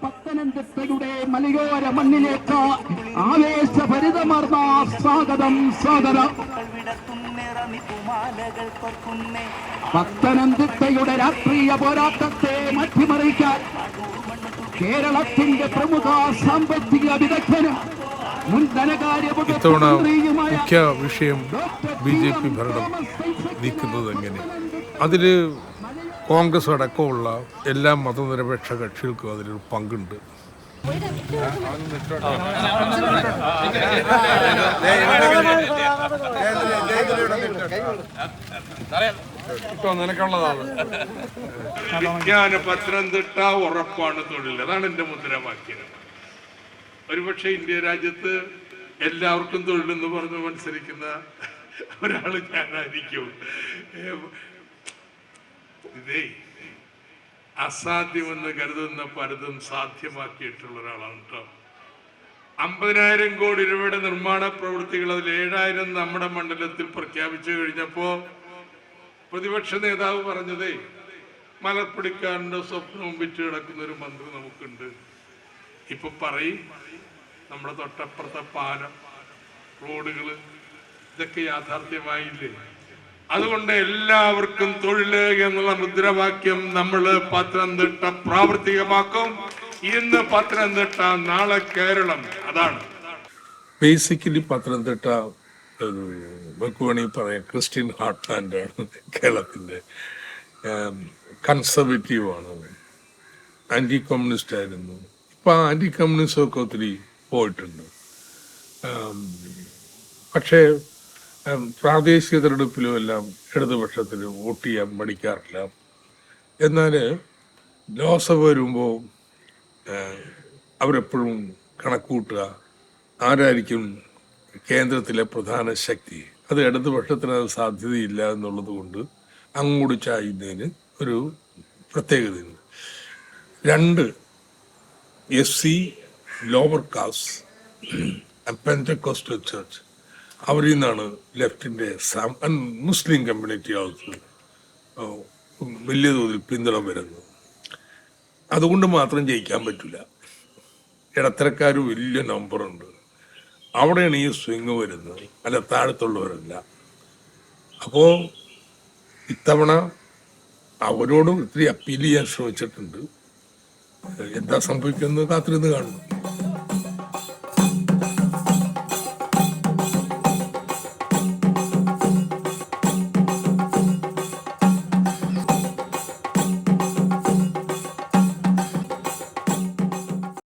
പത്തനംതിട്ടയുടെ മലയോര മണ്ണിലേക്ക് ആവേശഭരിതമാർന്ന സ്വാഗതം. പത്തനംതിട്ടയുടെ രാഷ്ട്രീയ പോരാട്ടത്തെ മാറ്റിമറിക്കാൻ കേരളത്തിന്റെ പ്രമുഖ സാമ്പത്തിക വിദഗ്ധനും മുൻ ധനകാര്യ ഇത്തവണ മുഖ്യ വിഷയം BJP ഭരണം നീക്കുന്നത് എങ്ങനെ, അതിൽ കോൺഗ്രസ് അടക്കമുള്ള എല്ലാ മതനിരപേക്ഷ കക്ഷികൾക്കും അതിലൊരു പങ്കുണ്ട്. നിനക്കുള്ളതാണ് വിജ്ഞാന പത്തനംതിട്ട ഉറപ്പാണ് തൊഴിൽ. അതാണ് എൻ്റെ മുദ്രാവാക്യം. ഒരുപക്ഷെ ഇന്ത്യ രാജ്യത്ത് എല്ലാവർക്കും തൊഴിലെന്ന് പറഞ്ഞ് മത്സരിക്കുന്ന ഒരാൾ ഞാനായിരിക്കും. ഇതേ അസാധ്യമെന്ന് കരുതുന്ന പലതും സാധ്യമാക്കിയിട്ടുള്ള ഒരാളാണ് കേട്ടോ. 50,000 കോടി രൂപയുടെ നിർമ്മാണ പ്രവൃത്തികൾ, അതിൽ 7,000 നമ്മുടെ മണ്ഡലത്തിൽ പ്രഖ്യാപിച്ചു കഴിഞ്ഞപ്പോ പ്രതിപക്ഷ നേതാവ് പറഞ്ഞതേ, മലർപ്പിടിക്കാരൻ്റെ സ്വപ്നവും വിറ്റ് കിടക്കുന്ന ഒരു മന്ത്രി നമുക്കുണ്ട്. ഇപ്പൊ പറയും നമ്മുടെ തൊട്ടപ്പുറത്തെ പാലം, റോഡുകള്, ഇതൊക്കെ യാഥാർത്ഥ്യമായില്ലേ? അതുകൊണ്ട് എല്ലാവർക്കും തൊഴില് എന്നുള്ള മുദ്രാവാക്യം നമ്മൾ പത്തനംതിട്ട പ്രാവർത്തികമാക്കും. ഇന്ന് പത്തനംതിട്ട, നാളെ കേരളം. അതാണ് ബേസിക്കലി പത്തനംതിട്ട വേണമെങ്കിൽ പറയാം ക്രിസ്ത്യൻ ഹാർട്ട്ലാൻഡ് ആണ്. കേരളത്തിന്റെ കൺസർവേറ്റീവ് ആണ്, ആന്റി കമ്മ്യൂണിസ്റ്റ് ആയിരുന്നു. ഇപ്പൊ ആന്റി കമ്മ്യൂണിസം ഒക്കെ ഒത്തിരി പോയിട്ടുണ്ട്. പക്ഷേ പ്രാദേശിക തെരഞ്ഞെടുപ്പിലും എല്ലാം ഇടതുപക്ഷത്തിന് വോട്ട് ചെയ്യാൻ മടിക്കാറില്ല. എന്നാൽ ലോക്സഭ വരുമ്പോൾ അവരെപ്പോഴും കണക്കൂട്ടുക ആരായിരിക്കും കേന്ദ്രത്തിലെ പ്രധാന ശക്തി. അത് ഇടതുപക്ഷത്തിന് അത് സാധ്യതയില്ല എന്നുള്ളത് കൊണ്ട് അങ്ങോട്ട് ചായുന്നതിന് ഒരു പ്രത്യേകതയുണ്ട്. 2 SC lower cast Pentecostal church, അവരിൽ നിന്നാണ് ലെഫ്റ്റിന്റെ മുസ്ലിം കമ്മ്യൂണിറ്റി ഹൗസ് വലിയ തോതിൽ പിന്തുണ വരുന്നത്. അതുകൊണ്ട് മാത്രം ജയിക്കാൻ പറ്റില്ല. ഇടത്തരക്കാർ വലിയ നമ്പറുണ്ട്. അവിടെയാണ് ഈ സ്വിങ് വരുന്നത്, അല്ല താഴത്തുള്ളവരല്ല. അപ്പോൾ ഇത്തവണ അവരോടും ഇത്തിരി അപ്പീൽ ചെയ്യാൻ ശ്രമിച്ചിട്ടുണ്ട്. എന്താ സംഭവിക്കുന്നത് കാത്തിരുന്ന് കാണുന്നു.